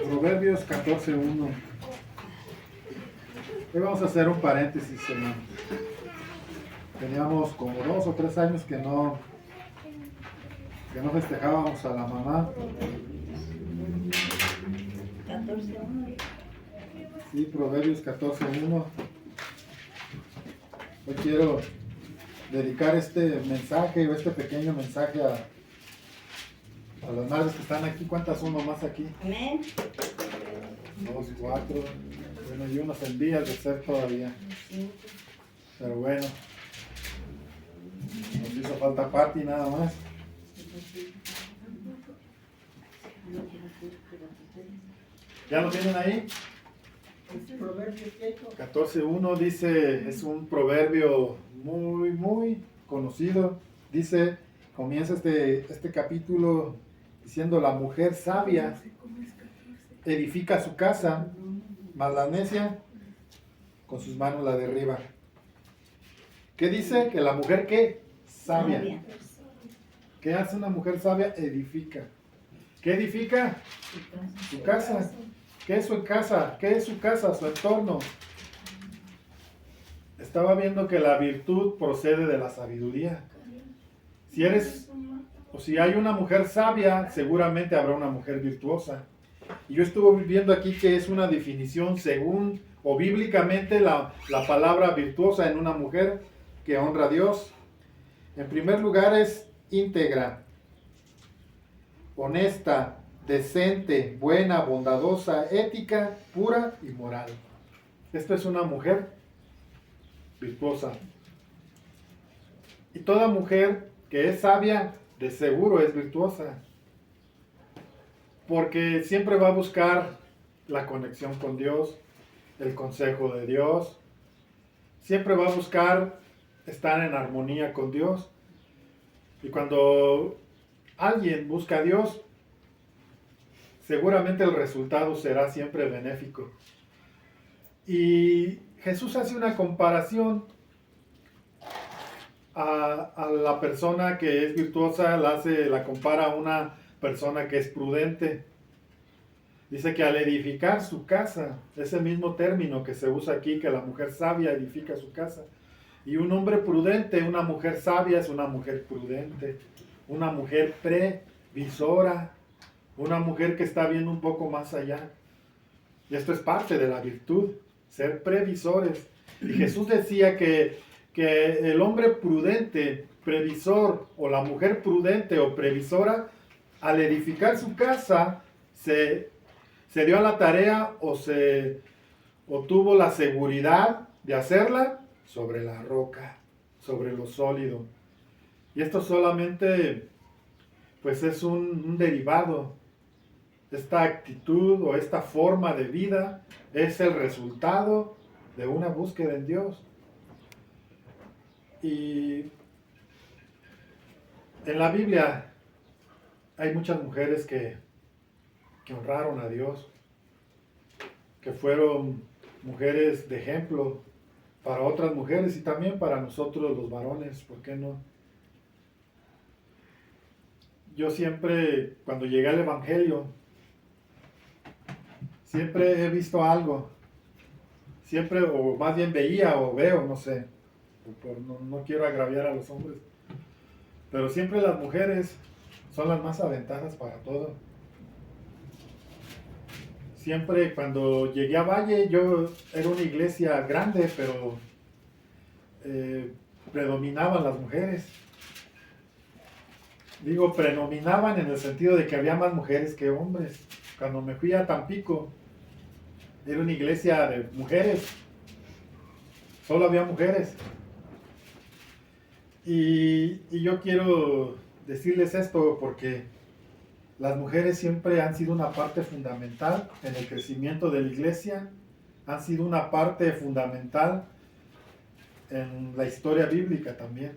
Proverbios 14:1. Hoy vamos a hacer un paréntesis, hermanos. Teníamos como 2 o 3 años que no festejábamos a la mamá. 14:1. Sí, Proverbios 14:1. Hoy quiero dedicar este mensaje o este pequeño mensaje a las madres que están aquí. ¿Cuántas son mamás aquí? Amén. 2, 4. Bueno, y unos en vías de ser todavía. Pero bueno, nos hizo falta Pati nada más. ¿Ya lo tienen ahí? 14:1 dice, es un proverbio muy conocido. Dice, comienza este capítulo diciendo: la mujer sabia edifica su casa, mas la necia con sus manos la derriba. ¿Qué dice? Que la mujer, ¿qué? Sabia. ¿Qué hace una mujer sabia? Edifica. ¿Qué edifica? Su casa. ¿Qué es su casa? ¿Qué es su casa? Su entorno. Estaba viendo que la virtud procede de la sabiduría. Si hay una mujer sabia, seguramente habrá una mujer virtuosa. Y yo estuve viendo aquí que es una definición según o bíblicamente la palabra virtuosa en una mujer que honra a Dios. En primer lugar es íntegra, honesta, decente, buena, bondadosa, ética, pura y moral. Esto es una mujer virtuosa. Y toda mujer que es sabia, de seguro es virtuosa. Porque siempre va a buscar la conexión con Dios, el consejo de Dios. Siempre va a buscar estar en armonía con Dios. Y cuando alguien busca a Dios, seguramente el resultado será siempre benéfico. Y Jesús hace una comparación a la persona que es virtuosa, la compara a una persona que es prudente. Dice que al edificar su casa, ese mismo término que se usa aquí, que la mujer sabia edifica su casa. Y un hombre prudente, una mujer sabia es una mujer prudente, una mujer previsora, una mujer que está viendo un poco más allá. Y esto es parte de la virtud, ser previsores. Y Jesús decía que el hombre prudente, previsor, o la mujer prudente o previsora, al edificar su casa, se dio a la tarea o tuvo la seguridad de hacerla sobre la roca, sobre lo sólido. Y esto solamente pues es un derivado. Esta actitud o esta forma de vida es el resultado de una búsqueda en Dios. Y en la Biblia hay muchas mujeres que honraron a Dios, que fueron mujeres de ejemplo para otras mujeres y también para nosotros los varones, ¿por qué no? Yo siempre, cuando llegué al Evangelio, siempre he visto algo, siempre, o más bien veía o veo, no sé, no quiero agraviar a los hombres, pero siempre las mujeres son las más aventajas para todo. Siempre cuando llegué a Valle, yo era una iglesia grande, pero predominaban las mujeres. Digo, predominaban en el sentido de que había más mujeres que hombres. Cuando me fui a Tampico, era una iglesia de mujeres. Solo había mujeres. Y yo quiero decirles esto porque las mujeres siempre han sido una parte fundamental en el crecimiento de la iglesia, han sido una parte fundamental en la historia bíblica también.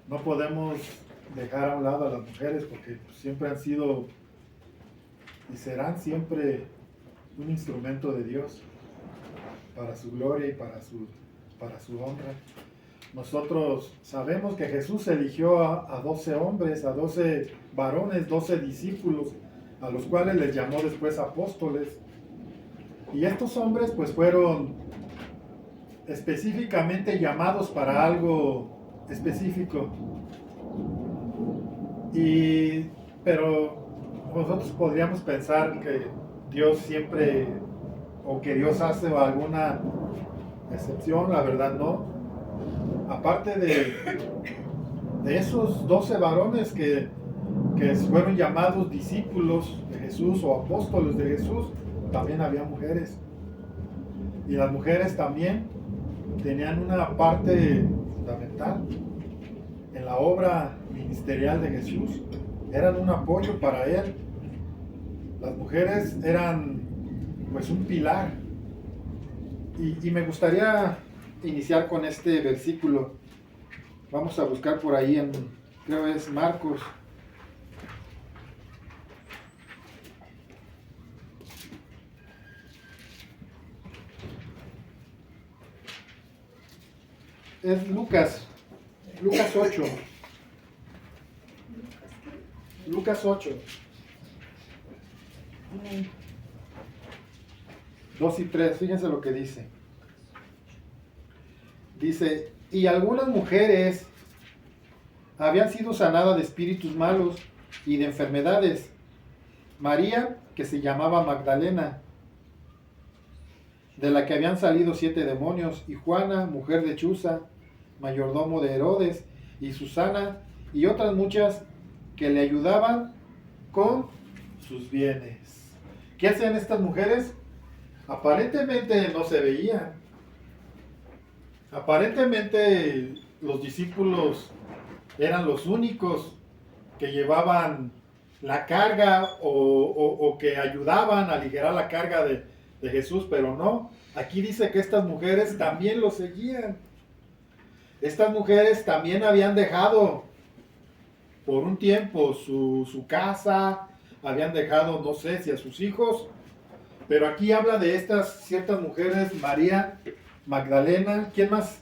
No podemos dejar a un lado a las mujeres porque siempre han sido y serán siempre un instrumento de Dios para su gloria y para su honra. Nosotros sabemos que Jesús eligió a 12 hombres, a 12 varones, 12 discípulos, a los cuales les llamó después apóstoles. Y estos hombres pues fueron específicamente llamados para algo específico. Pero nosotros podríamos pensar que Dios siempre, o que Dios hace alguna excepción, la verdad no. Aparte de esos 12 varones que fueron llamados discípulos de Jesús o apóstoles de Jesús, también había mujeres. Y las mujeres también tenían una parte fundamental en la obra ministerial de Jesús. Eran un apoyo para él. Las mujeres eran pues un pilar. Y me gustaría iniciar con este versículo. Vamos a buscar por ahí creo es Marcos. Es Lucas 8. Lucas 8. 2 y 3, fíjense lo que dice. Dice, y algunas mujeres habían sido sanadas de espíritus malos y de enfermedades. María, que se llamaba Magdalena, de la que habían salido 7 demonios, y Juana, mujer de Chuza, mayordomo de Herodes, y Susana, y otras muchas que le ayudaban con sus bienes. ¿Qué hacían estas mujeres? Aparentemente no se veían. Aparentemente los discípulos eran los únicos que llevaban la carga o que ayudaban a aligerar la carga de Jesús, pero no. Aquí dice que estas mujeres también lo seguían. Estas mujeres también habían dejado por un tiempo su casa, habían dejado, no sé si a sus hijos, pero aquí habla de estas ciertas mujeres, María Magdalena, ¿quién más?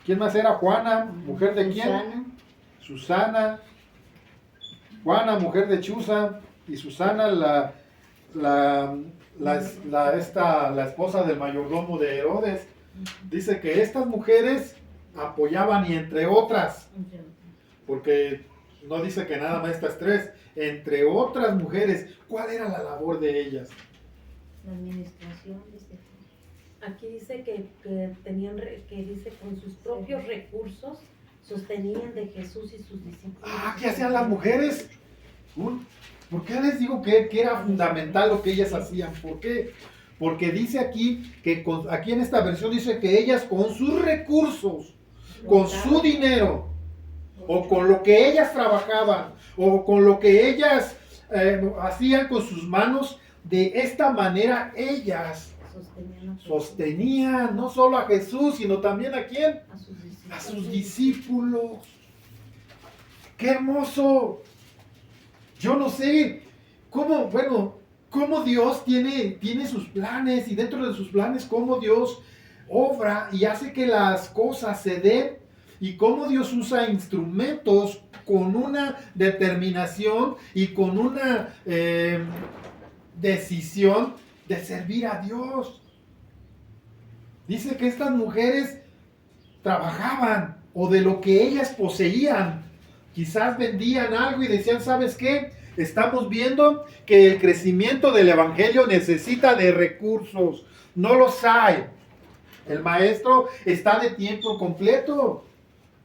¿Quién más era? Juana, mujer de quién? Susana. Juana, mujer de Chuza, y Susana, la esposa del mayordomo de Herodes. Dice que estas mujeres apoyaban, y entre otras, porque no dice que nada más estas 3, entre otras mujeres, ¿cuál era la labor de ellas? La administración, dice. Aquí dice que tenían, que dice con sus propios recursos sostenían de Jesús y sus discípulos. ¿Qué hacían las mujeres? ¿Por qué les digo que era fundamental lo que ellas hacían? ¿Por qué? Porque dice aquí, aquí en esta versión dice que ellas con sus recursos, con su dinero, o con lo que ellas trabajaban, o con lo que ellas hacían con sus manos, de esta manera ellas sostenían no solo a Jesús, sino también ¿a quién? A sus discípulos. ¡Qué hermoso! Yo no sé cómo Dios tiene sus planes, y dentro de sus planes cómo Dios obra y hace que las cosas se den, y cómo Dios usa instrumentos con una determinación y con una decisión de servir a Dios. Dice que estas mujeres trabajaban, o de lo que ellas poseían, quizás vendían algo y decían, ¿sabes qué? Estamos viendo que el crecimiento del evangelio necesita de recursos, no los hay. El maestro está de tiempo completo.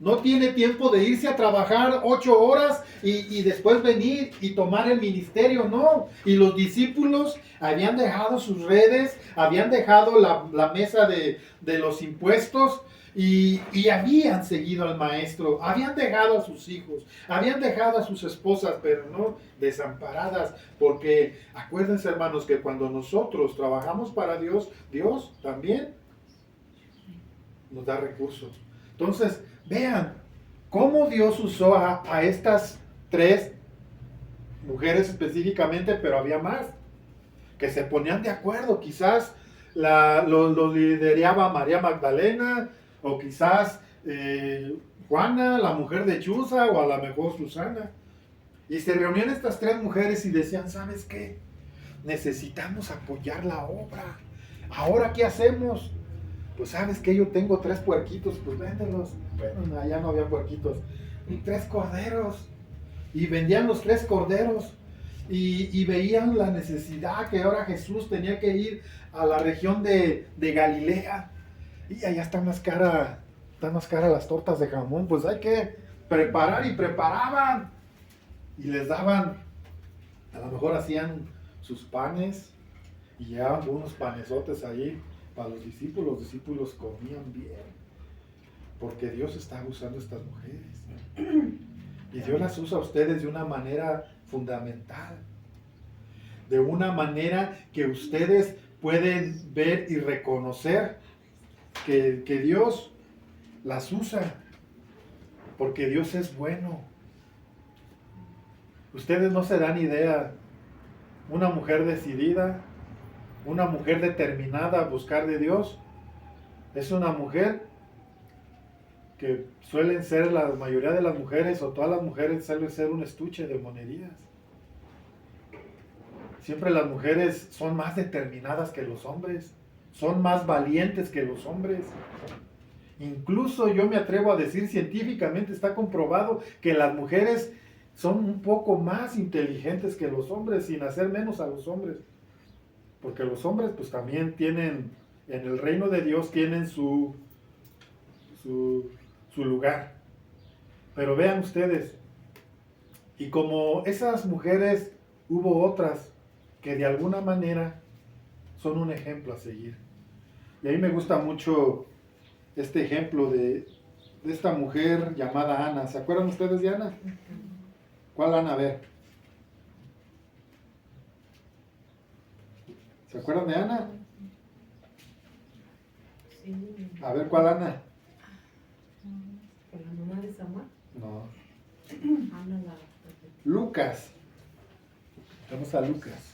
No tiene tiempo de irse a trabajar 8 horas y después venir y tomar el ministerio, no. Y los discípulos habían dejado sus redes, habían dejado la mesa de los impuestos y habían seguido al maestro, habían dejado a sus hijos, habían dejado a sus esposas, pero no desamparadas, porque acuérdense, hermanos, que cuando nosotros trabajamos para Dios, Dios también nos da recursos. Entonces, vean cómo Dios usó a estas 3 mujeres específicamente, pero había más que se ponían de acuerdo. Quizás los lideraba María Magdalena, o quizás Juana, la mujer de Chuza, o a lo mejor Susana. Y se reunían estas 3 mujeres y decían, ¿sabes qué? Necesitamos apoyar la obra. ¿Ahora qué hacemos? Pues sabes que yo tengo 3 puerquitos, pues véndelos. Bueno, allá no había puerquitos. Y 3 corderos. Y vendían los 3 corderos. Y veían la necesidad que ahora Jesús tenía que ir a la región de Galilea. Y allá están más caras las tortas de jamón. Pues hay que preparar, y preparaban. Y les daban, a lo mejor hacían sus panes y llevaban unos panesotes ahí para los discípulos. Los discípulos comían bien, porque Dios está usando a estas mujeres. Y Dios las usa a ustedes de una manera fundamental, de una manera que ustedes pueden ver y reconocer que Dios las usa, porque Dios es bueno. Ustedes no se dan idea, una mujer decidida, una mujer determinada a buscar de Dios, es una mujer que suelen ser, la mayoría de las mujeres o todas las mujeres suelen ser un estuche de monerías. Siempre las mujeres son más determinadas que los hombres, son más valientes que los hombres. Incluso yo me atrevo a decir, científicamente está comprobado que las mujeres son un poco más inteligentes que los hombres, sin hacer menos a los hombres. Porque los hombres pues también tienen, en el reino de Dios tienen su lugar. Pero vean ustedes, y como esas mujeres, hubo otras que de alguna manera son un ejemplo a seguir. Y a mí me gusta mucho este ejemplo de esta mujer llamada Ana. ¿Se acuerdan ustedes de Ana? ¿Cuál Ana? A ver. ¿Se acuerdan de Ana? Sí. A ver, ¿cuál Ana? ¿Con la mamá de Samuel? No. Ana la... Lucas. Vamos a Lucas.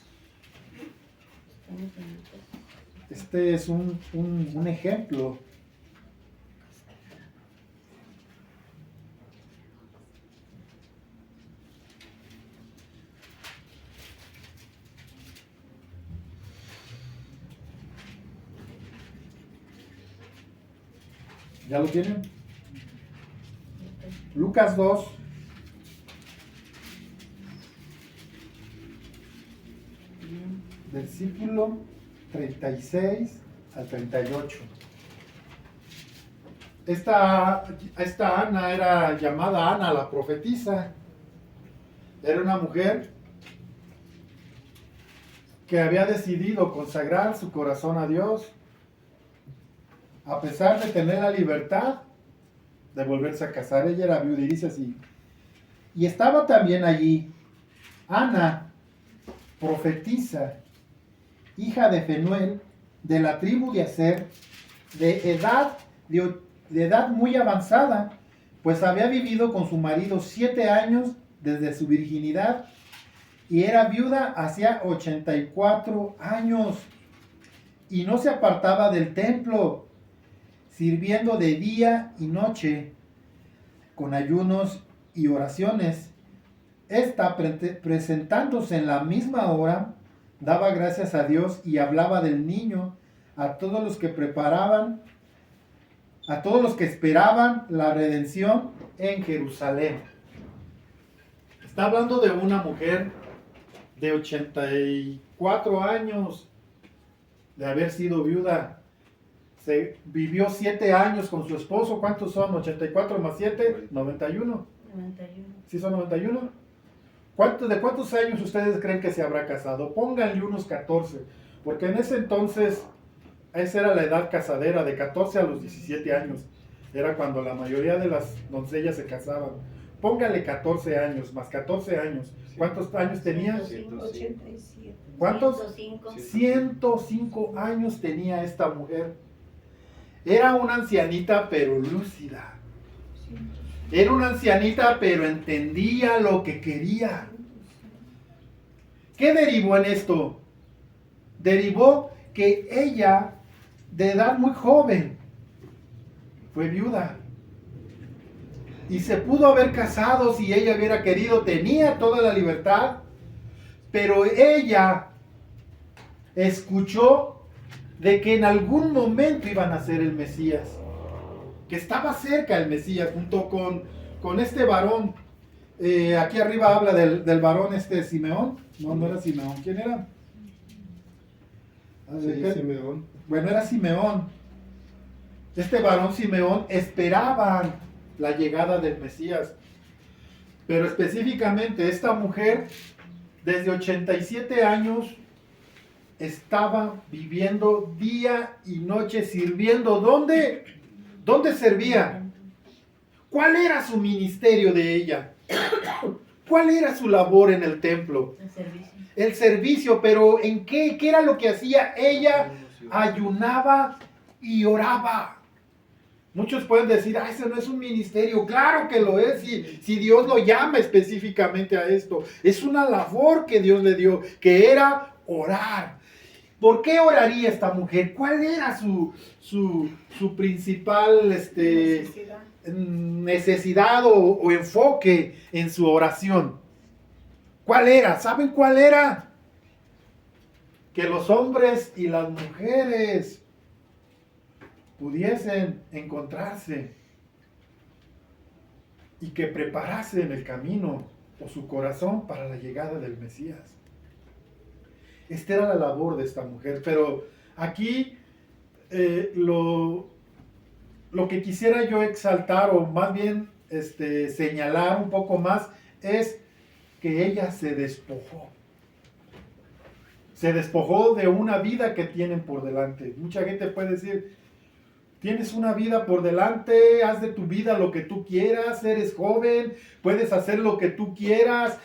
Este es un ejemplo. ¿Ya lo tienen? Lucas 2. Versículo 36 al 38. Esta Ana era llamada Ana la profetisa. Era una mujer que había decidido consagrar su corazón a Dios, a pesar de tener la libertad de volverse a casar. Ella era viuda y dice así: y estaba también allí Ana, profetisa, hija de Fenuel, de la tribu de Aser, de edad muy avanzada, pues había vivido con su marido 7 años desde su virginidad, y era viuda hacía 84 años, y no se apartaba del templo, sirviendo de día y noche, con ayunos y oraciones. Esta, presentándose en la misma hora, daba gracias a Dios y hablaba del niño a todos los que esperaban la redención en Jerusalén. Está hablando de una mujer de 84 años de haber sido viuda. Se vivió 7 años con su esposo. ¿Cuántos son? 84 más 7, 91. 91. ¿Sí son 91? ¿De cuántos años ustedes creen que se habrá casado? Pónganle unos 14, porque en ese entonces, esa era la edad casadera, de 14 a los 17 años. Era cuando la mayoría de las doncellas se casaban. Póngale 14 años, más 14 años. ¿Cuántos años tenía? 87. ¿Cuántos? 105. 105 años tenía esta mujer. Era una ancianita, pero lúcida. Era una ancianita, pero entendía lo que quería. ¿Qué derivó en esto? Derivó que ella, de edad muy joven, fue viuda. y se pudo haber casado si ella hubiera querido, tenía toda la libertad, pero ella escuchó de que en algún momento iban a ser el Mesías, que estaba cerca el Mesías junto con este varón. Aquí arriba habla del varón Simeón. No era Simeón. ¿Quién era? Sí, Simeón. Bueno, era Simeón. Este varón Simeón esperaban la llegada del Mesías. Pero específicamente esta mujer, desde 87 años, estaba viviendo día y noche sirviendo. ¿Dónde? ¿Dónde servía? ¿Cuál era su ministerio de ella? ¿Cuál era su labor en el templo? El servicio. El servicio, pero ¿en qué? ¿Qué era lo que hacía? Ella ayunaba y oraba. Muchos pueden decir, ese no es un ministerio. Claro que lo es, si Dios lo llama específicamente a esto. Es una labor que Dios le dio, que era orar. ¿Por qué oraría esta mujer? ¿Cuál era su principal necesidad o enfoque en su oración? ¿Cuál era? ¿Saben cuál era? Que los hombres y las mujeres pudiesen encontrarse y que preparasen el camino o su corazón para la llegada del Mesías. Esta era la labor de esta mujer, pero aquí lo que quisiera yo exaltar o más bien señalar un poco más es que ella se despojó. Se despojó de una vida que tienen por delante. Mucha gente puede decir, tienes una vida por delante, haz de tu vida lo que tú quieras, eres joven, puedes hacer lo que tú quieras,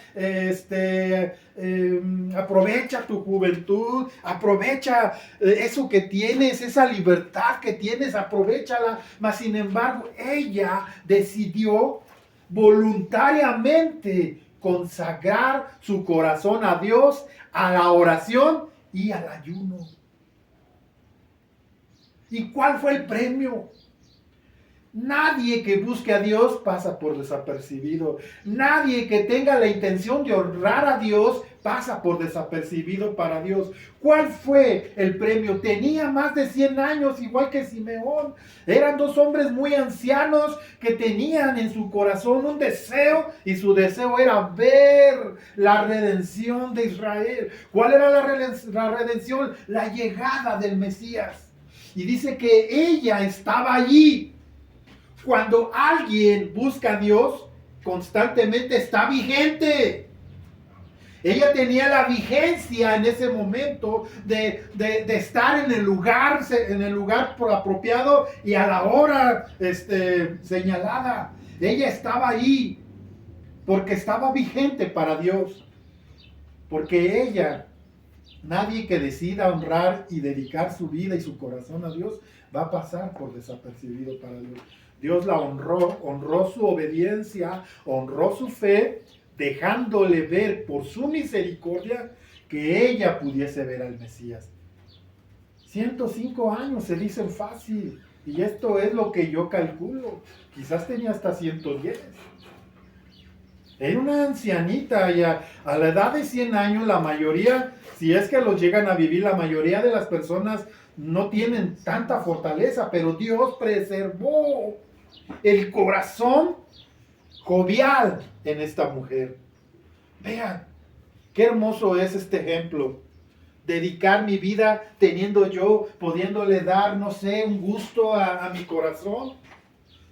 aprovecha tu juventud, aprovecha eso que tienes, esa libertad que tienes, aprovéchala. Mas sin embargo, ella decidió voluntariamente consagrar su corazón a Dios, a la oración y al ayuno. ¿Y cuál fue el premio? Nadie que busque a Dios pasa por desapercibido. Nadie que tenga la intención de honrar a Dios pasa por desapercibido para Dios. ¿Cuál fue el premio? Tenía más de 100 años, igual que Simeón. Eran dos hombres muy ancianos que tenían en su corazón un deseo, y su deseo era ver la redención de Israel. ¿Cuál era la redención? La llegada del Mesías. Y dice que ella estaba allí. Cuando alguien busca a Dios, constantemente está vigente. Ella tenía la vigencia en ese momento de estar en el lugar apropiado y a la hora señalada. Ella estaba ahí porque estaba vigente para Dios. Porque ella, nadie que decida honrar y dedicar su vida y su corazón a Dios va a pasar por desapercibido para Dios. Dios la honró su obediencia, honró su fe, dejándole ver por su misericordia que ella pudiese ver al Mesías. 105 años se dicen fácil, y esto es lo que yo calculo. Quizás tenía hasta 110. Era una ancianita, y a la edad de 100 años la mayoría, si es que los llegan a vivir, la mayoría de las personas no tienen tanta fortaleza, pero Dios preservó el corazón jovial en esta mujer. Vean, qué hermoso es este ejemplo. Dedicar mi vida teniendo yo, pudiéndole dar, no sé, un gusto a mi corazón.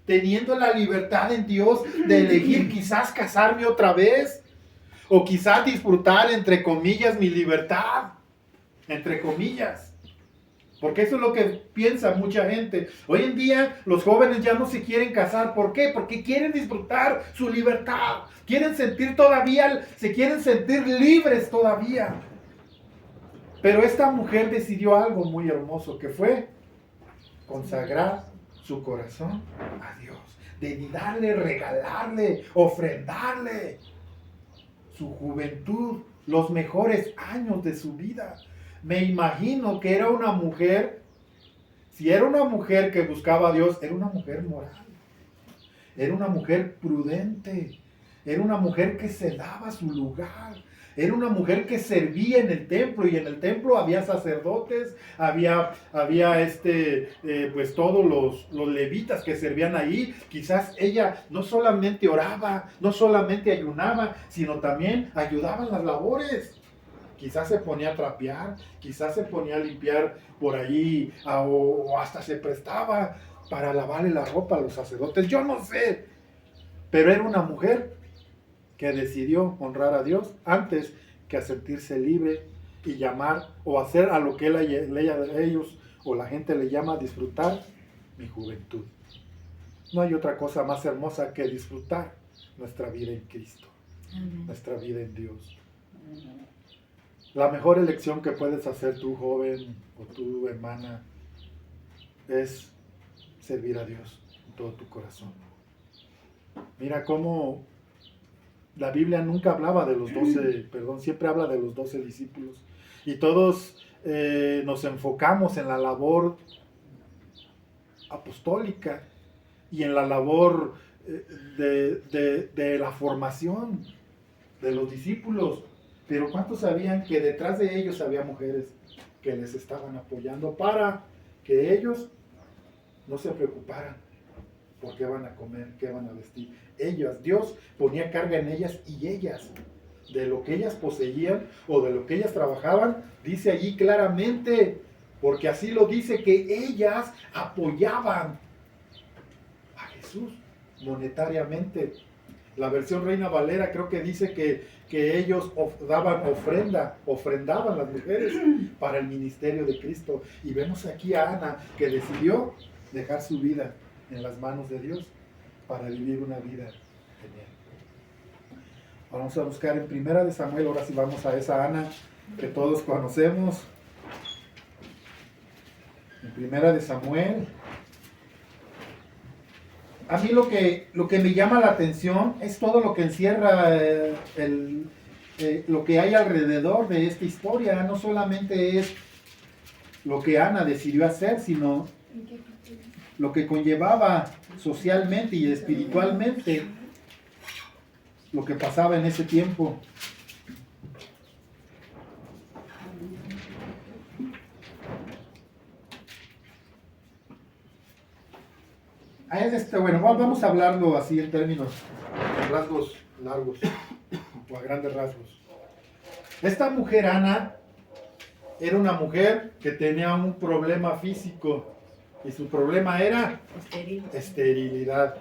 Teniendo la libertad en Dios de elegir quizás casarme otra vez. O quizás disfrutar, entre comillas, mi libertad. Entre comillas. Porque eso es lo que piensa mucha gente. Hoy en día los jóvenes ya no se quieren casar. ¿Por qué? Porque quieren disfrutar su libertad. Se quieren sentir libres todavía. Pero esta mujer decidió algo muy hermoso, que fue consagrar su corazón a Dios. De darle, regalarle, ofrendarle su juventud, los mejores años de su vida. Me imagino que era una mujer, si era una mujer que buscaba a Dios, era una mujer moral. Era una mujer prudente. Era una mujer que se daba su lugar. Era una mujer que servía en el templo, y en el templo había sacerdotes, había pues todos los levitas que servían ahí. Quizás ella no solamente oraba, no solamente ayunaba, sino también ayudaba en las labores. Quizás se ponía a trapear, quizás se ponía a limpiar por ahí, o hasta se prestaba para lavarle la ropa a los sacerdotes. Yo no sé, pero era una mujer que decidió honrar a Dios antes que a sentirse libre y llamar o hacer a lo que ellos o la gente le llama disfrutar mi juventud. No hay otra cosa más hermosa que disfrutar nuestra vida en Cristo, nuestra vida en Dios. La mejor elección que puedes hacer tú, joven, o tú, hermana, es servir a Dios con todo tu corazón. Mira cómo la Biblia nunca hablaba de los 12, siempre habla de los 12 discípulos. Y todos nos enfocamos en la labor apostólica y en la labor de la formación de los discípulos. Pero ¿cuántos sabían que detrás de ellos había mujeres que les estaban apoyando para que ellos no se preocuparan por qué van a comer, qué van a vestir? Dios ponía carga en ellas, y ellas, de lo que ellas poseían o de lo que ellas trabajaban, dice allí claramente, porque así lo dice, que ellas apoyaban a Jesús monetariamente. La versión Reina Valera creo que dice que ellos daban ofrendaban las mujeres para el ministerio de Cristo. Y vemos aquí a Ana, que decidió dejar su vida en las manos de Dios para vivir una vida genial. Vamos a buscar en Primera de Samuel, ahora sí vamos a esa Ana que todos conocemos. En Primera de Samuel. A mí lo que me llama la atención es todo lo que encierra lo que hay alrededor de esta historia. No solamente es lo que Ana decidió hacer, sino lo que conllevaba socialmente y espiritualmente lo que pasaba en ese tiempo. Bueno, vamos a hablarlo así en términos, en rasgos largos o a grandes rasgos. Esta mujer Ana era una mujer que tenía un problema físico, y su problema era esterilidad.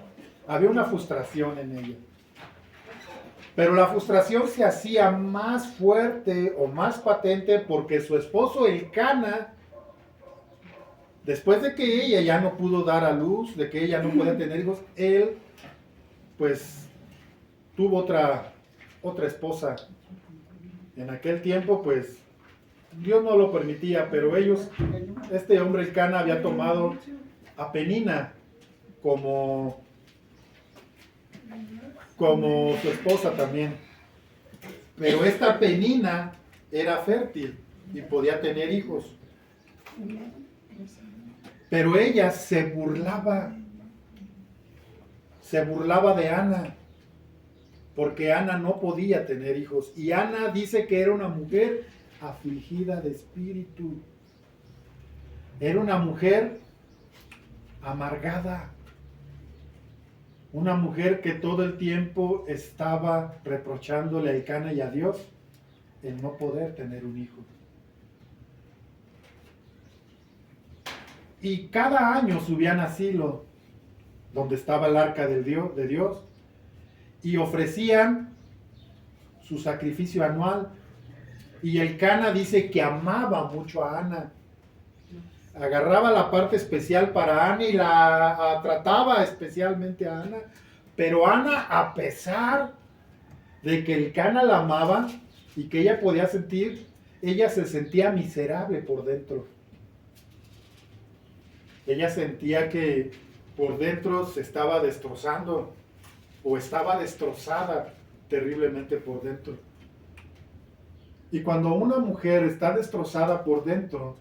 Había una frustración en ella. Pero la frustración se hacía más fuerte o más patente porque su esposo Elcana, después de que ella ya no pudo dar a luz, de que ella no podía tener hijos, él pues tuvo otra esposa. En aquel tiempo pues Dios no lo permitía, pero este hombre Elcana había tomado a Penina como su esposa también. Pero esta Penina era fértil y podía tener hijos. Pero ella se burlaba de Ana, porque Ana no podía tener hijos. Y Ana dice que era una mujer afligida de espíritu. Era una mujer amargada. Una mujer que todo el tiempo estaba reprochándole a Elcana y a Dios el no poder tener un hijo. Y cada año subían a Silo, donde estaba el arca de Dios, y ofrecían su sacrificio anual. Y Elcana dice que amaba mucho a Ana. Agarraba la parte especial para Ana y la trataba especialmente a Ana. Pero Ana, a pesar de que Elcana la amaba y que ella podía sentir, ella se sentía miserable por dentro. Ella sentía que por dentro se estaba destrozando, o estaba destrozada terriblemente por dentro. Y cuando una mujer está destrozada por dentro,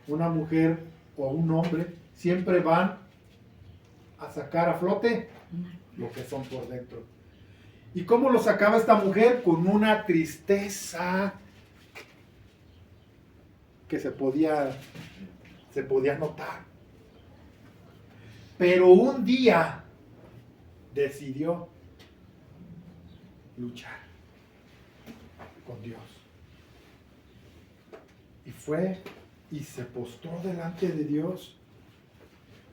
una mujer o un hombre siempre van a sacar a flote lo que son por dentro. ¿Y cómo lo sacaba esta mujer? Con una tristeza que se podía notar. Pero un día decidió luchar con Dios. Y fue y se postró delante de Dios.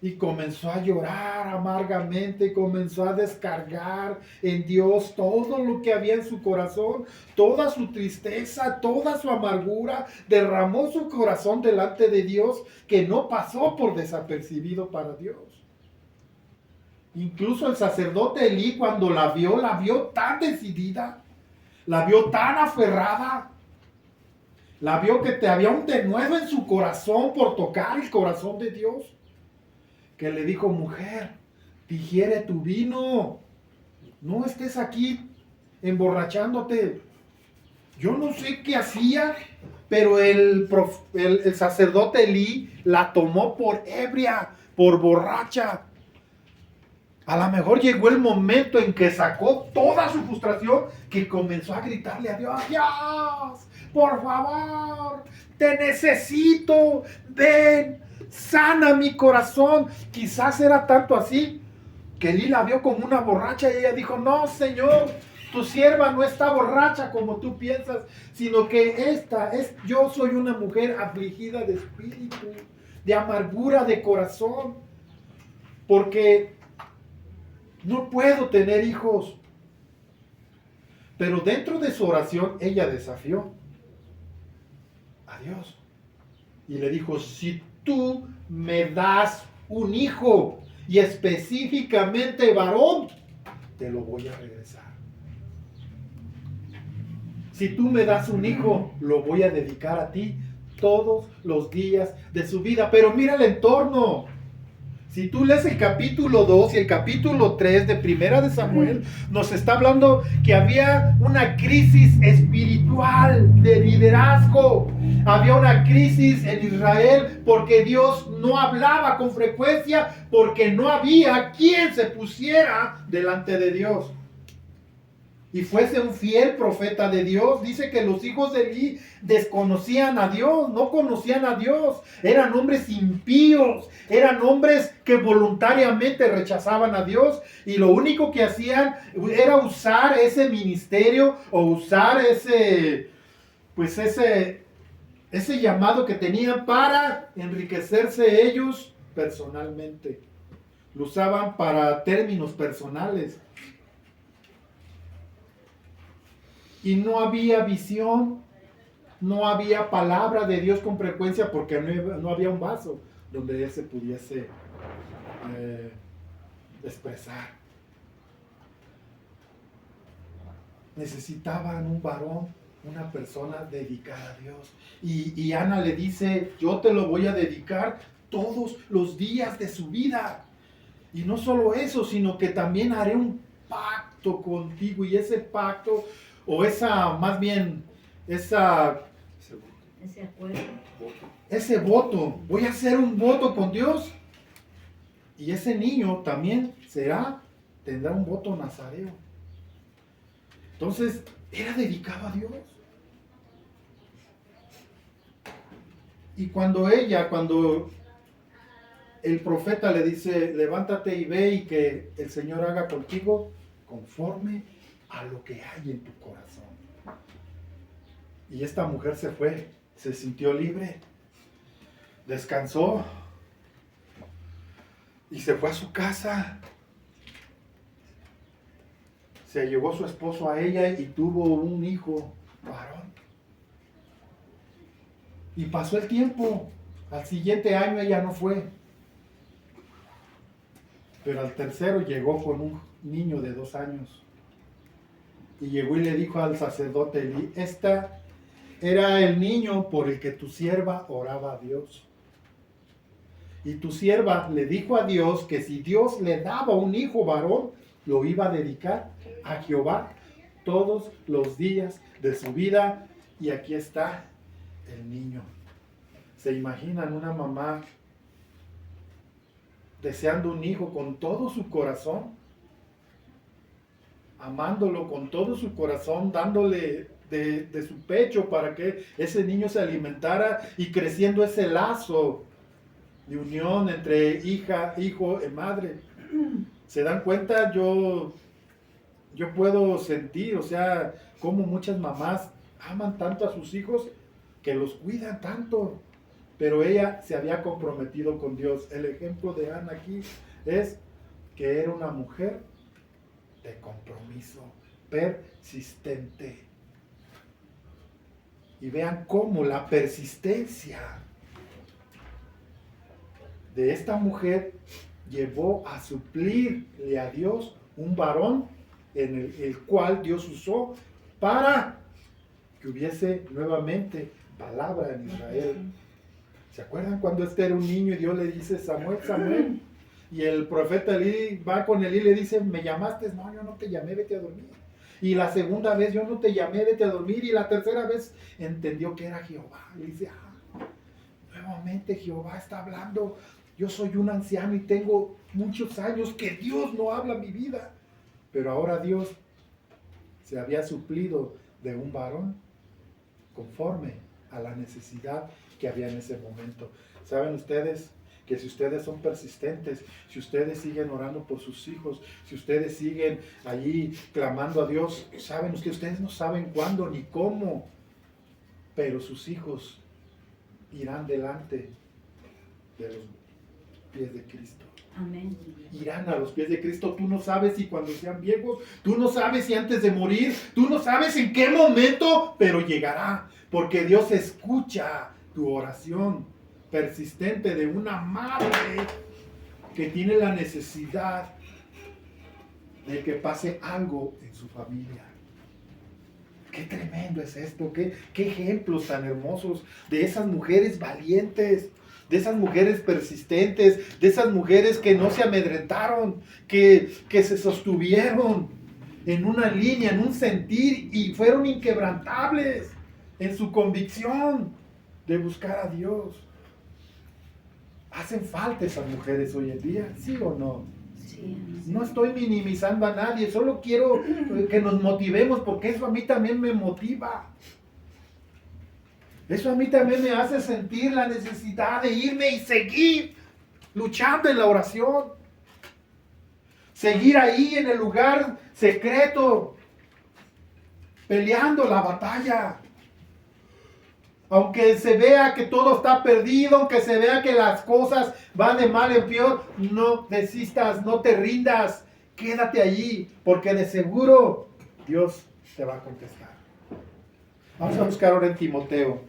Y comenzó a llorar amargamente, y comenzó a descargar en Dios todo lo que había en su corazón, toda su tristeza, toda su amargura, derramó su corazón delante de Dios, que no pasó por desapercibido para Dios. Incluso el sacerdote Elí, cuando la vio tan decidida, la vio tan aferrada, la vio que había un denuedo en su corazón por tocar el corazón de Dios, que le dijo: mujer, digiere tu vino, no estés aquí emborrachándote. Yo no sé qué hacía, pero el sacerdote Elí la tomó por ebria, por borracha. A lo mejor llegó el momento en que sacó toda su frustración, que comenzó a gritarle a Dios: Dios, por favor, te necesito, ven, sana mi corazón. Quizás era tanto así que Elí la vio como una borracha y ella dijo: no, Señor, tu sierva no está borracha como tú piensas, sino que yo soy una mujer afligida de espíritu, de amargura de corazón, porque no puedo tener hijos. Pero dentro de su oración ella desafió a Dios y le dijo: si tú me das un hijo, y específicamente varón, te lo voy a regresar. Si tú me das un hijo, lo voy a dedicar a ti todos los días de su vida. Pero mira el entorno. Si tú lees el capítulo 2 y el capítulo 3 de Primera de Samuel, nos está hablando que había una crisis espiritual de liderazgo. Había una crisis en Israel porque Dios no hablaba con frecuencia, porque no había quien se pusiera delante de Dios y fuese un fiel profeta de Dios. Dice que los hijos de Elí desconocían a Dios, no conocían a Dios. Eran hombres impíos, eran hombres que voluntariamente rechazaban a Dios, y lo único que hacían era usar ese ministerio o usar ese llamado que tenían para enriquecerse ellos personalmente. Lo usaban para términos personales. Y no había visión, no había palabra de Dios con frecuencia, porque no había un vaso donde él se pudiese expresar. Necesitaban un varón, una persona dedicada a Dios. Y Ana le dice: yo te lo voy a dedicar todos los días de su vida. Y no solo eso, sino que también haré un pacto contigo, y ese pacto, o ese voto, voy a hacer un voto con Dios, y ese niño también tendrá un voto nazareo. Entonces, era dedicado a Dios. Y cuando el profeta le dice: levántate y ve, y que el Señor haga contigo conforme a lo que hay en tu corazón. Y esta mujer se fue, se sintió libre, descansó y se fue a su casa. Se llevó su esposo a ella y tuvo un hijo varón. Y pasó el tiempo. Al siguiente año ella no fue. Pero al tercero llegó con un niño de 2 años. Y llegó y le dijo al sacerdote Elí: esta era el niño por el que tu sierva oraba a Dios. Y tu sierva le dijo a Dios que si Dios le daba un hijo varón, lo iba a dedicar a Jehová todos los días de su vida. Y aquí está el niño. ¿Se imaginan una mamá deseando un hijo con todo su corazón, amándolo con todo su corazón, dándole de su pecho para que ese niño se alimentara y creciendo ese lazo de unión entre hija, hijo y madre. ¿Se dan cuenta? Yo puedo sentir, o sea, cómo muchas mamás aman tanto a sus hijos que los cuidan tanto. Pero ella se había comprometido con Dios. El ejemplo de Ana aquí es que era una mujer de compromiso, persistente. Y vean cómo la persistencia de esta mujer llevó a suplirle a Dios un varón en el cual Dios usó para que hubiese nuevamente palabra en Israel. ¿Se acuerdan cuando este era un niño y Dios le dice, Samuel, Samuel? Y el profeta Elí va con Elí y le dice, ¿me llamaste? No, yo no te llamé, vete a dormir. Y la segunda vez, yo no te llamé, vete a dormir. Y la tercera vez entendió que era Jehová. Y dice, nuevamente Jehová está hablando. Yo soy un anciano y tengo muchos años que Dios no habla mi vida. Pero ahora Dios se había suplido de un varón conforme a la necesidad que había en ese momento. ¿Saben ustedes que si ustedes son persistentes, si ustedes siguen orando por sus hijos, si ustedes siguen allí clamando a Dios, saben ustedes no saben cuándo ni cómo, pero sus hijos irán delante de los pies de Cristo? Amén. Irán a los pies de Cristo. Tú no sabes si cuando sean viejos, tú no sabes si antes de morir, tú no sabes en qué momento, pero llegará, porque Dios escucha tu oración persistente de una madre que tiene la necesidad de que pase algo en su familia. Qué tremendo es esto, qué ejemplos tan hermosos de esas mujeres valientes, de esas mujeres persistentes, de esas mujeres que no se amedrentaron, que se sostuvieron en una línea, en un sentir, y fueron inquebrantables en su convicción de buscar a Dios. ¿Hacen falta esas mujeres hoy en día? ¿Sí o no? Sí. No estoy minimizando a nadie, solo quiero que nos motivemos, porque eso a mí también me motiva. Eso a mí también me hace sentir la necesidad de irme y seguir luchando en la oración. Seguir ahí en el lugar secreto, peleando la batalla. Aunque se vea que todo está perdido, aunque se vea que las cosas van de mal en peor, no desistas, no te rindas, quédate allí, porque de seguro Dios te va a contestar. Vamos a buscar ahora en Timoteo.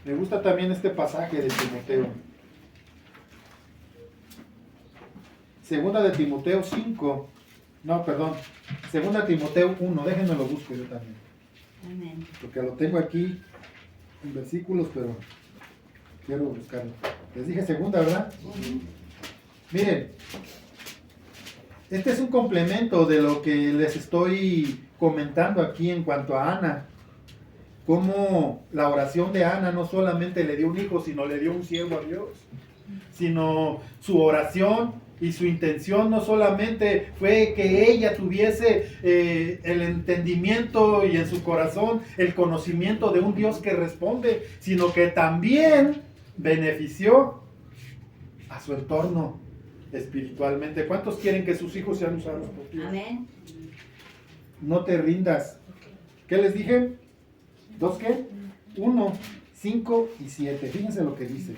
Me gusta también este pasaje de Timoteo. Segunda de Timoteo 5. No, perdón. Segunda de Timoteo 1. Déjenme lo busco yo también. Amén. Porque lo tengo aquí en versículos, pero quiero buscarlo. Les dije segunda, ¿verdad? Miren. Este es un complemento de lo que les estoy comentando aquí en cuanto a Ana. Cómo la oración de Ana no solamente le dio un hijo, sino le dio un siervo a Dios. Sino su oración y su intención no solamente fue que ella tuviese el entendimiento y en su corazón el conocimiento de un Dios que responde, sino que también benefició a su entorno espiritualmente. ¿Cuántos quieren que sus hijos sean usados por Dios? Amén. No te rindas. ¿Qué les dije? ¿2 qué? 1, 5 y 7. Fíjense lo que dice.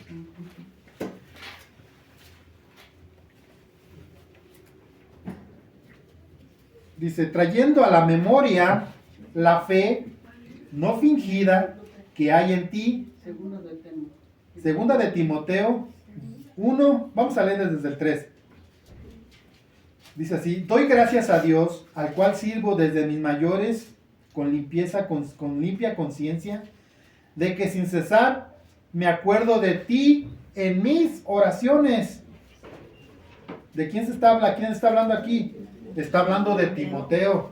Dice, trayendo a la memoria la fe no fingida que hay en ti. Segunda de Timoteo 1, vamos a leer desde el 3. Dice así, doy gracias a Dios, al cual sirvo desde mis mayores con limpieza, con limpia conciencia, de que sin cesar me acuerdo de ti en mis oraciones. ¿De quién se está hablando? ¿Quién está hablando aquí? Está hablando de Timoteo.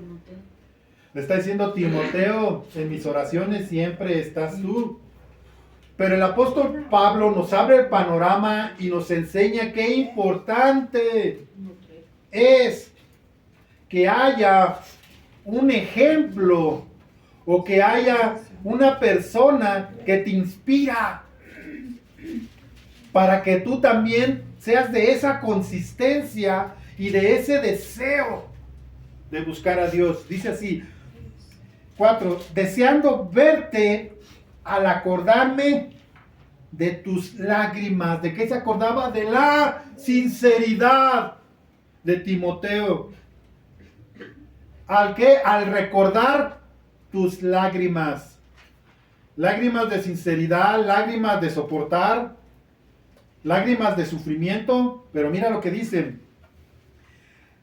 Le está diciendo, Timoteo, en mis oraciones siempre estás tú. Pero el apóstol Pablo nos abre el panorama y nos enseña qué importante es que haya un ejemplo o que haya una persona que te inspira para que tú también seas de esa consistencia y de ese deseo de buscar a Dios. Dice así, 4, deseando verte al acordarme de tus lágrimas. ¿De qué se acordaba? De la sinceridad de Timoteo. ¿Al qué? Al recordar tus lágrimas. Lágrimas de sinceridad, lágrimas de soportar, lágrimas de sufrimiento. Pero mira lo que dicen.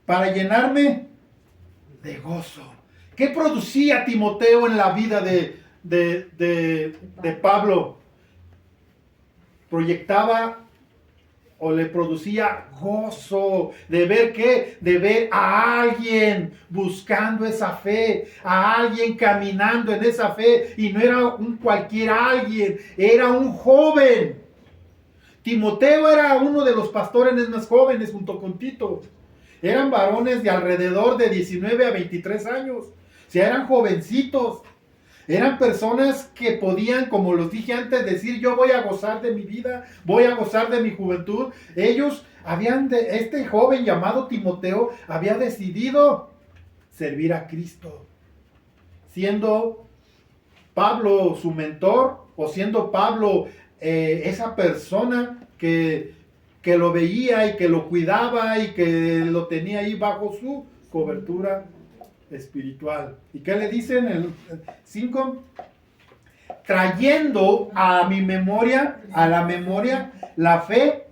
Para llenarme de gozo. ¿Qué producía Timoteo en la vida de Pablo? Proyectaba o le producía gozo de ver qué, de ver a alguien buscando esa fe, a alguien caminando en esa fe, y no era un cualquier alguien, era un joven. Timoteo era uno de los pastores más jóvenes junto con Tito. Eran varones de alrededor de 19 a 23 años. O sea, eran jovencitos. Eran personas que podían, como los dije antes, decir: yo voy a gozar de mi vida, voy a gozar de mi juventud. Ellos este joven llamado Timoteo había decidido servir a Cristo. Siendo Pablo su mentor, o siendo Pablo esa persona que lo veía y que lo cuidaba y que lo tenía ahí bajo su cobertura espiritual. ¿Y qué le dicen en el 5? Trayendo a mi memoria, a la memoria, la fe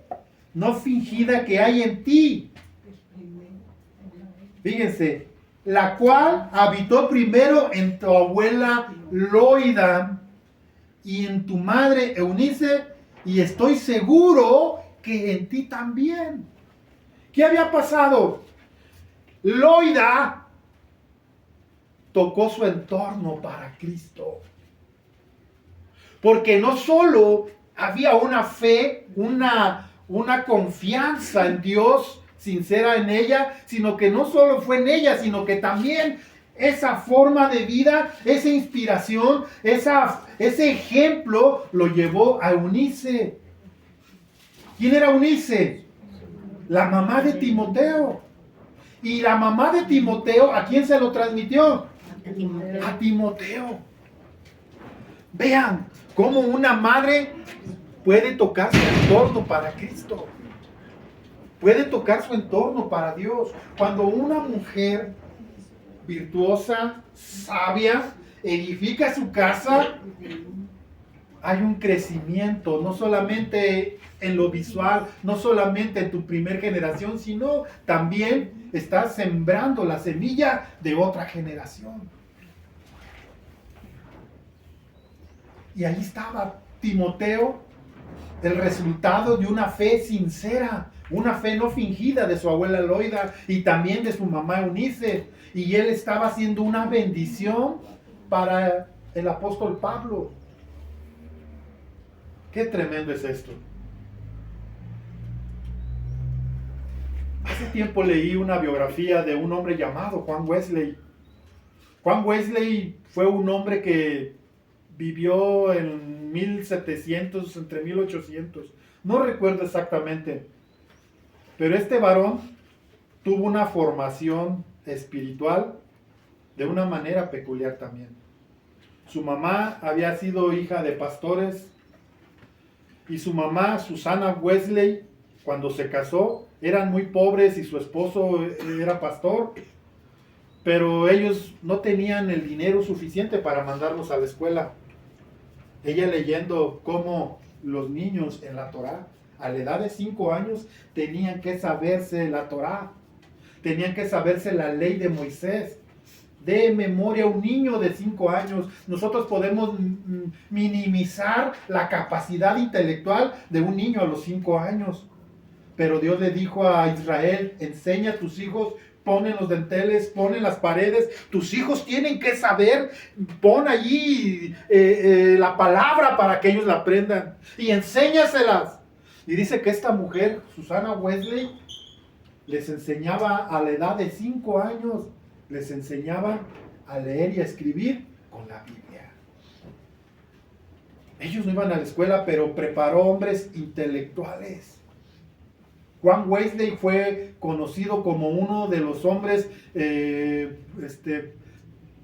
no fingida que hay en ti. Fíjense, la cual habitó primero en tu abuela Loida y en tu madre Eunice, y estoy seguro que en ti también. ¿Qué había pasado? Loida tocó su entorno para Cristo. Porque no solo había una fe, una confianza en Dios sincera en ella, sino que no solo fue en ella, sino que también esa forma de vida, esa inspiración, ese ejemplo lo llevó a Eunice. ¿Quién era Eunice? La mamá de Timoteo. Y la mamá de Timoteo, ¿a quién se lo transmitió? A Timoteo. Vean cómo una madre puede tocar su entorno para Cristo. Puede tocar su entorno para Dios. Cuando una mujer virtuosa, sabia, edifica su casa, hay un crecimiento, no solamente en lo visual, no solamente en tu primer generación, sino también estás sembrando la semilla de otra generación. Y ahí estaba Timoteo, el resultado de una fe sincera, una fe no fingida de su abuela Loida y también de su mamá Eunice. Y él estaba haciendo una bendición para el apóstol Pablo. Qué tremendo es esto. Hace tiempo leí una biografía de un hombre llamado Juan Wesley. Juan Wesley fue un hombre que vivió en 1700, entre 1800. No recuerdo exactamente. Pero este varón tuvo una formación espiritual de una manera peculiar también. Su mamá había sido hija de pastores. Y su mamá, Susana Wesley, cuando se casó, eran muy pobres y su esposo era pastor, pero ellos no tenían el dinero suficiente para mandarlos a la escuela. Ella leyendo cómo los niños en la Torá, a la edad de 5 años, tenían que saberse la Torá, tenían que saberse la ley de Moisés. De memoria, un niño de 5 años, nosotros podemos minimizar la capacidad intelectual de un niño a los 5 años. Pero Dios le dijo a Israel: enseña a tus hijos ponen los dinteles, ponen las paredes. Tus hijos tienen que saber, pon allí la palabra para que ellos la aprendan y enséñaselas. Y dice que esta mujer, Susana Wesley, les enseñaba a la edad de 5 años, les enseñaba a leer y a escribir con la Biblia. Ellos no iban a la escuela, pero preparó hombres intelectuales. Juan Wesley fue conocido como uno de los hombres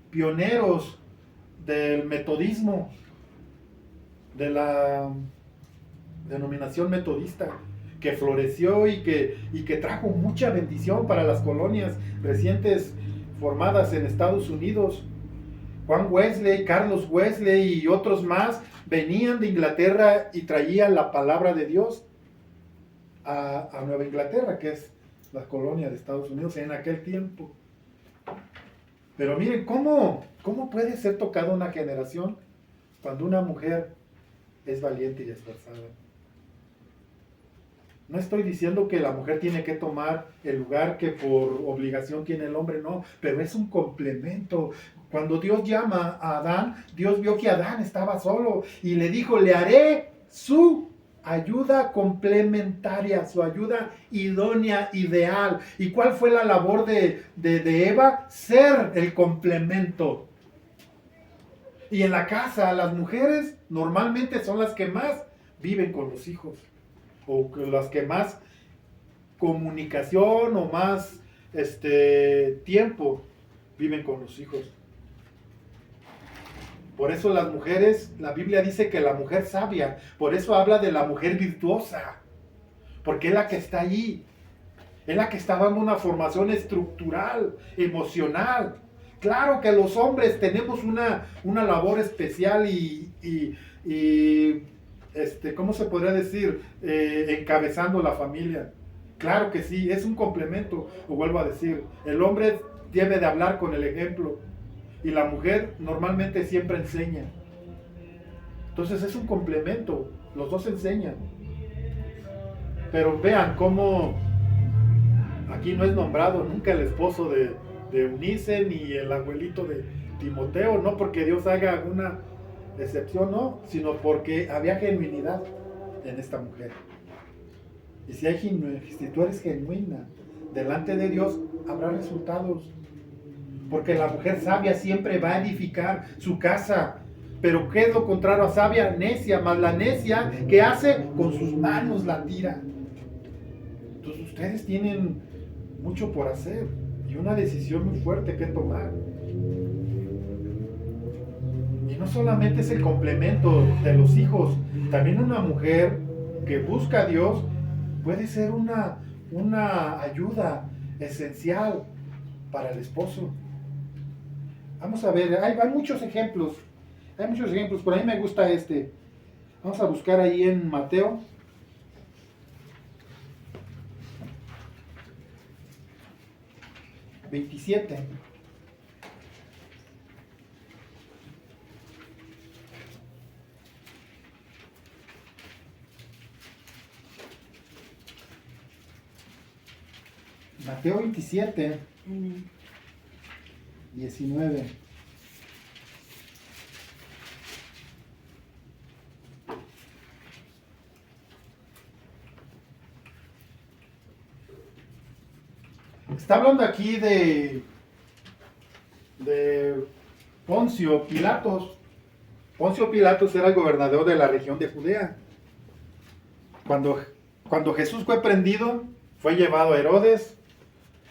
pioneros del metodismo, de la denominación metodista, que floreció y que trajo mucha bendición para las colonias recientes formadas en Estados Unidos. Juan Wesley, Carlos Wesley y otros más venían de Inglaterra y traían la palabra de Dios a Nueva Inglaterra, que es la colonia de Estados Unidos en aquel tiempo. Pero miren, ¿cómo puede ser tocada una generación cuando una mujer es valiente y esforzada? No estoy diciendo que la mujer tiene que tomar el lugar que por obligación tiene el hombre, no, pero es un complemento. Cuando Dios llama a Adán, Dios vio que Adán estaba solo y le dijo, le haré su ayuda complementaria, su ayuda idónea, ideal. ¿Y cuál fue la labor de Eva? Ser el complemento. Y en la casa, las mujeres normalmente son las que más viven con los hijos, o las que más comunicación o más tiempo viven con los hijos. Por eso las mujeres, la Biblia dice que la mujer sabia, por eso habla de la mujer virtuosa, porque es la que está allí, es la que está dando una formación estructural, emocional. Claro que los hombres tenemos una labor especial y ¿cómo se podría decir? Encabezando la familia. Claro que sí, es un complemento, o vuelvo a decir, el hombre debe de hablar con el ejemplo y la mujer normalmente siempre enseña. Entonces es un complemento, los dos enseñan. Pero vean cómo aquí no es nombrado nunca el esposo de Eunice ni el abuelito de Timoteo, no porque Dios haga alguna excepción, no, sino porque había genuinidad en esta mujer. Y si tú eres genuina delante de Dios, habrá resultados. Porque la mujer sabia siempre va a edificar su casa. Pero ¿qué es lo contrario a sabia? Necia, más la necia, ¿qué hace? Con sus manos la tira. Entonces ustedes tienen mucho por hacer y una decisión muy fuerte que tomar. Y no solamente es el complemento de los hijos, también una mujer que busca a Dios puede ser una ayuda esencial para el esposo. Vamos a ver, hay muchos ejemplos, por ahí me gusta este. Vamos a buscar ahí en Mateo. (27) Mateo 27, 19. Está hablando aquí de Poncio Pilatos. Poncio Pilatos era el gobernador de la región de Judea. Cuando Jesús fue prendido, fue llevado a Herodes,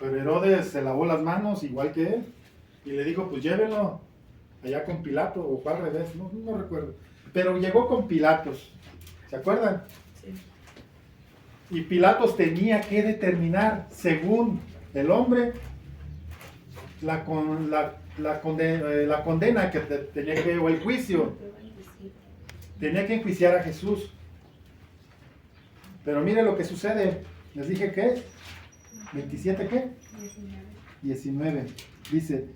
pero Herodes se lavó las manos igual que él y le dijo, pues llévenlo allá con Pilato, o fue al revés, no recuerdo, pero llegó con Pilatos, ¿se acuerdan? Sí. Y Pilatos tenía que determinar, según el hombre, la condena que tenía que, o el juicio, tenía que enjuiciar a Jesús. Pero mire lo que sucede, les dije que 27 ¿qué? 19. Dice,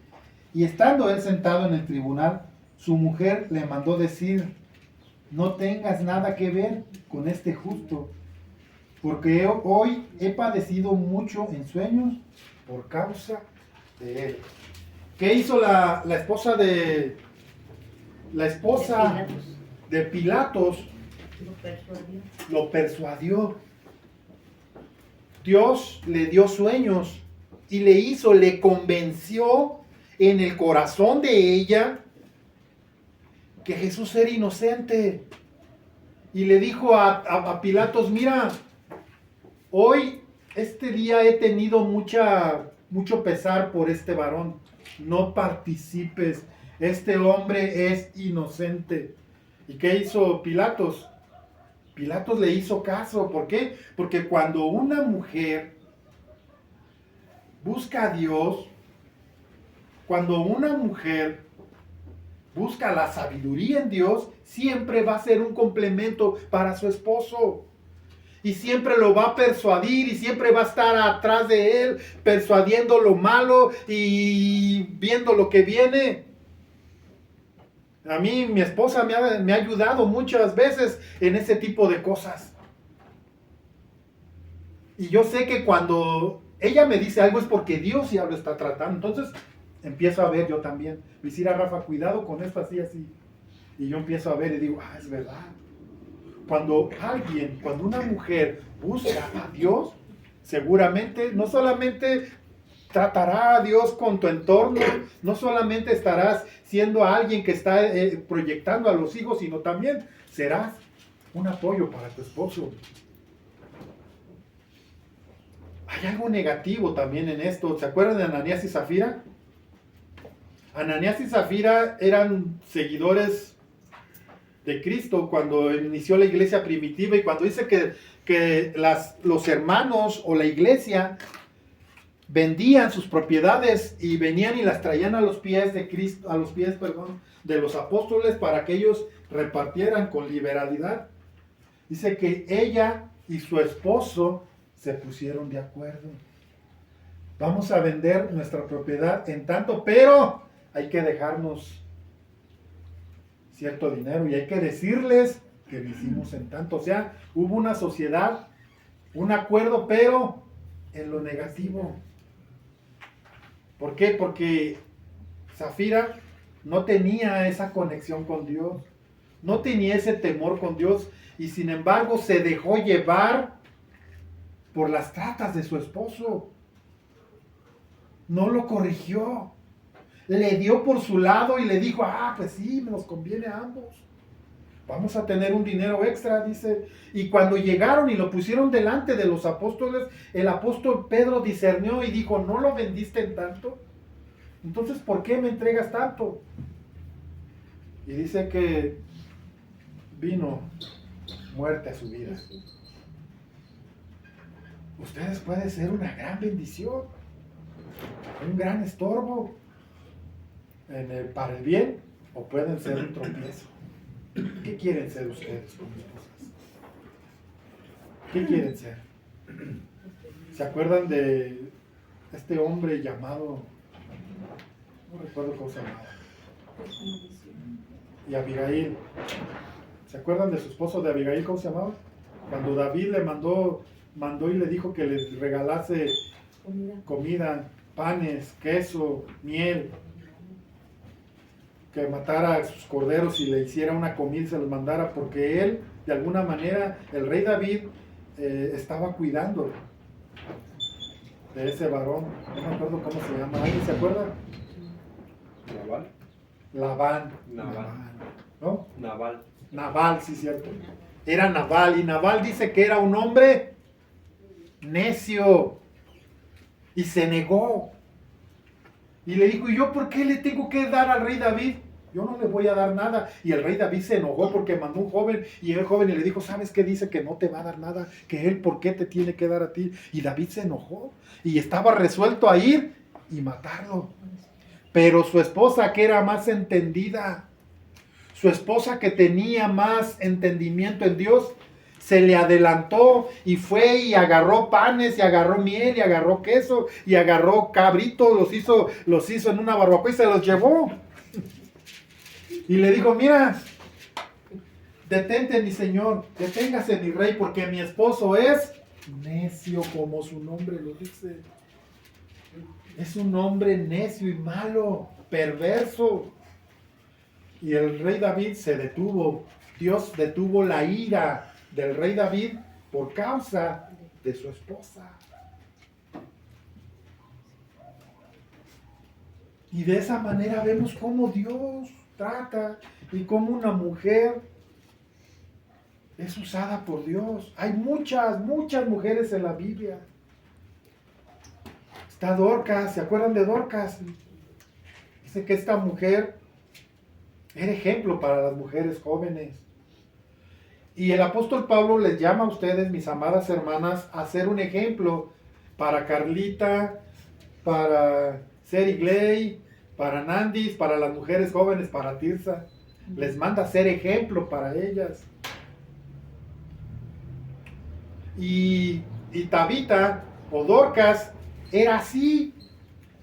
y estando él sentado en el tribunal, su mujer le mandó decir, no tengas nada que ver con este justo, porque hoy he padecido mucho en sueños por causa de él. ¿Qué hizo la esposa de Pilatos? Lo persuadió. Lo persuadió. Dios le dio sueños y le convenció en el corazón de ella que Jesús era inocente. Y le dijo a Pilatos, mira, hoy, este día he tenido mucho pesar por este varón. No participes, este hombre es inocente. ¿Y qué hizo Pilatos? Pilatos le hizo caso. ¿Por qué? Porque cuando una mujer busca a Dios, cuando una mujer busca la sabiduría en Dios, siempre va a ser un complemento para su esposo. Y siempre lo va a persuadir y siempre va a estar atrás de él, persuadiendo lo malo y viendo lo que viene. A mí, mi esposa me ha ayudado muchas veces en ese tipo de cosas. Y yo sé que cuando ella me dice algo es porque Dios ya lo está tratando. Entonces empiezo a ver yo también. Me decía Rafa, cuidado con esto así, así. Y yo empiezo a ver y digo, es verdad. Cuando una mujer busca a Dios, seguramente no solamente tratará a Dios con tu entorno, no solamente estarás siendo alguien que está proyectando a los hijos, sino también serás un apoyo para tu esposo. Hay algo negativo también en esto. ¿Se acuerdan de Ananías y Zafira? Ananías y Zafira eran seguidores de Cristo cuando inició la iglesia primitiva, y cuando dice que los hermanos o la iglesia vendían sus propiedades y venían y las traían a los pies de Cristo, de los apóstoles, para que ellos repartieran con liberalidad. Dice que ella y su esposo se pusieron de acuerdo. Vamos a vender nuestra propiedad en tanto, pero hay que dejarnos cierto dinero y hay que decirles que lo hicimos en tanto. O sea, hubo una sociedad, un acuerdo, pero en lo negativo. ¿Por qué? Porque Zafira no tenía esa conexión con Dios, no tenía ese temor con Dios, y sin embargo se dejó llevar por las tratas de su esposo. No lo corrigió. Le dio por su lado y le dijo, pues sí, nos conviene a ambos. Vamos a tener un dinero extra, dice. Y cuando llegaron y lo pusieron delante de los apóstoles, el apóstol Pedro discernió y dijo, ¿no lo vendiste en tanto? Entonces, ¿por qué me entregas tanto? Y dice que vino muerte a su vida. Ustedes pueden ser una gran bendición, un gran estorbo para el bien, o pueden ser un tropiezo. ¿Qué quieren ser ustedes como esposas? ¿Qué quieren ser? ¿Se acuerdan de este hombre llamado, no recuerdo cómo se llamaba, y Abigail? ¿Se acuerdan de su esposo de Abigail, cómo se llamaba? Cuando David le mandó y le dijo que le regalase comida, panes, queso, miel, que matara a sus corderos y le hiciera una comida y se los mandara, porque él, de alguna manera, el rey David estaba cuidando de ese varón. No me acuerdo cómo se llama. ¿Alguien se acuerda? Labán. ¿No? Nabal, sí, cierto. Era Nabal, y Nabal dice que era un hombre necio y se negó. Y le dijo, ¿y yo por qué le tengo que dar al rey David? Yo no le voy a dar nada. Y el rey David se enojó porque mandó un joven, y el joven le dijo, ¿sabes qué? Dice que no te va a dar nada, que él, ¿por qué te tiene que dar a ti? Y David se enojó y estaba resuelto a ir y matarlo. Pero su esposa, que era más entendida, su esposa que tenía más entendimiento en Dios, se le adelantó y fue y agarró panes y agarró miel y agarró queso y agarró cabritos, los hizo en una barbacoa y se los llevó. Y le dijo, mira, detente mi señor, deténgase mi rey, porque mi esposo es necio, como su nombre lo dice. Es un hombre necio y malo, perverso. Y el rey David se detuvo. Dios detuvo la ira del rey David por causa de su esposa. Y de esa manera vemos cómo Dios trata y cómo una mujer es usada por Dios. Hay muchas mujeres en la Biblia. Está Dorcas, ¿se acuerdan de Dorcas? Dice que esta mujer era ejemplo para las mujeres jóvenes. Y el apóstol Pablo les llama a ustedes, mis amadas hermanas, a ser un ejemplo para Carlita, para Seri Gley, para Nandis, para las mujeres jóvenes, para Tirsa. Les manda a ser ejemplo para ellas. Y Tabita o Dorcas era así.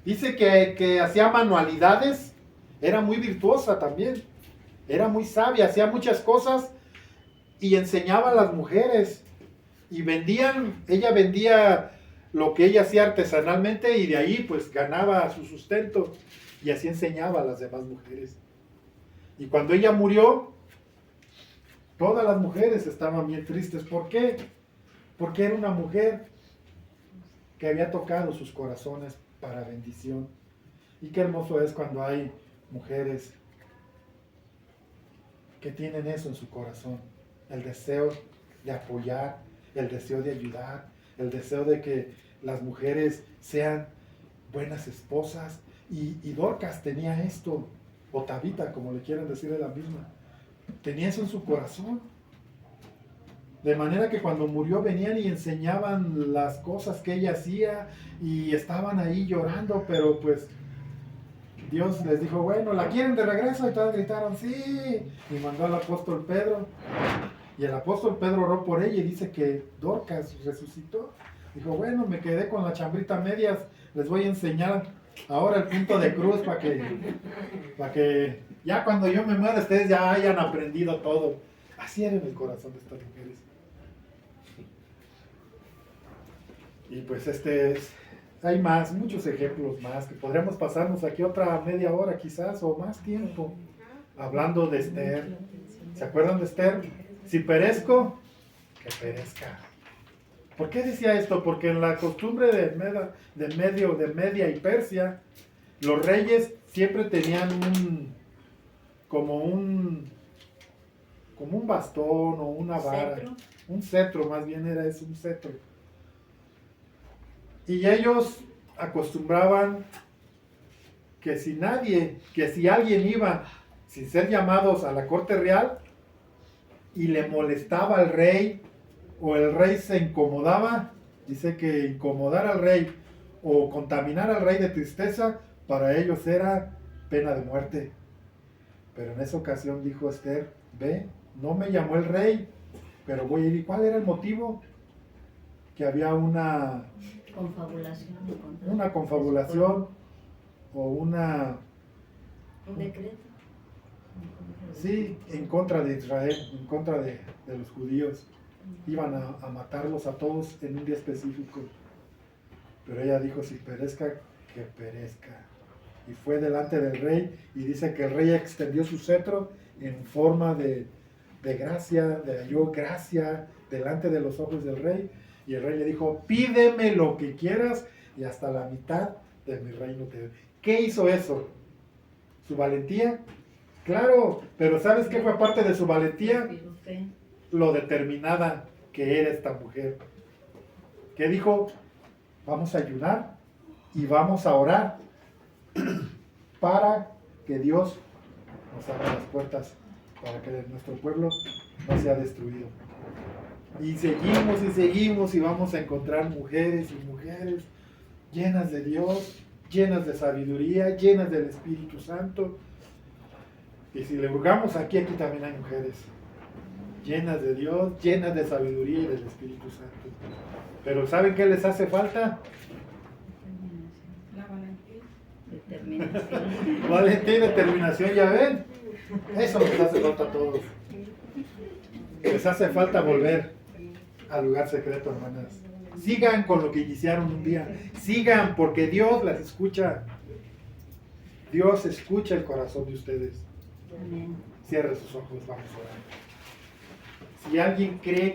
Dice que hacía manualidades, era muy virtuosa también, era muy sabia, hacía muchas cosas y enseñaba a las mujeres. Y ella vendía lo que ella hacía artesanalmente y de ahí pues ganaba su sustento y así enseñaba a las demás mujeres. Y cuando ella murió, todas las mujeres estaban bien tristes. ¿Por qué? Porque era una mujer que había tocado sus corazones para bendición. Y qué hermoso es cuando hay mujeres que tienen eso en su corazón, el deseo de apoyar, el deseo de ayudar, el deseo de que las mujeres sean buenas esposas. Y Dorcas tenía esto, o Tabita, como le quieran decir, es la misma, tenía eso en su corazón. De manera que cuando murió venían y enseñaban las cosas que ella hacía y estaban ahí llorando, pero pues Dios les dijo, bueno, ¿la quieren de regreso? Y todas gritaron, sí. Y mandó al apóstol Pedro. Y el apóstol Pedro oró por ella y dice que Dorcas resucitó. Dijo, bueno, me quedé con la chambrita a medias, les voy a enseñar ahora el punto de cruz para que ya cuando yo me muera ustedes ya hayan aprendido todo. Así era en el corazón de estas mujeres. Y pues hay muchos ejemplos más, que podríamos pasarnos aquí otra media hora quizás, o más tiempo, hablando de Esther. ¿Se acuerdan de Esther? Si perezco, que perezca. ¿Por qué decía esto? Porque en la costumbre de Media y Persia, los reyes siempre tenían como un bastón o una vara. ¿Cetro? Un cetro, más bien era eso, un cetro. Y ellos acostumbraban que si alguien iba sin ser llamados a la corte real y le molestaba al rey o el rey se incomodaba, dice que incomodar al rey o contaminar al rey de tristeza, para ellos era pena de muerte. Pero en esa ocasión dijo Esther, ve, no me llamó el rey, pero voy a ir. ¿Y cuál era el motivo? Que había una confabulación o Un decreto. sí, en contra de Israel, en contra de los judíos. Iban a matarlos a todos en un día específico. Pero ella dijo, si perezca, que perezca. Y fue delante del rey y dice que el rey extendió su cetro en forma de gracia, halló gracia delante de los ojos del rey. Y el rey le dijo, pídeme lo que quieras y hasta la mitad de mi reino te doy. ¿Qué hizo eso? ¿Su valentía? Claro, pero ¿sabes qué fue parte de su valentía? Lo determinada que era esta mujer. Que dijo, vamos a ayunar y vamos a orar para que Dios nos abra las puertas, para que nuestro pueblo no sea destruido. Y seguimos y vamos a encontrar mujeres y mujeres llenas de Dios, llenas de sabiduría, llenas del Espíritu Santo. Y si le hurgamos aquí también hay mujeres llenas de Dios, llenas de sabiduría y del Espíritu Santo. Pero ¿saben qué les hace falta? La valentía. Determinación. Valentía y determinación, ¿ya ven? Eso nos hace falta a todos. Les hace falta volver al lugar secreto, hermanas. Sigan con lo que iniciaron un día. Sigan porque Dios las escucha. Dios escucha el corazón de ustedes. Amén. Cierre sus ojos, vamos a orar. Si alguien cree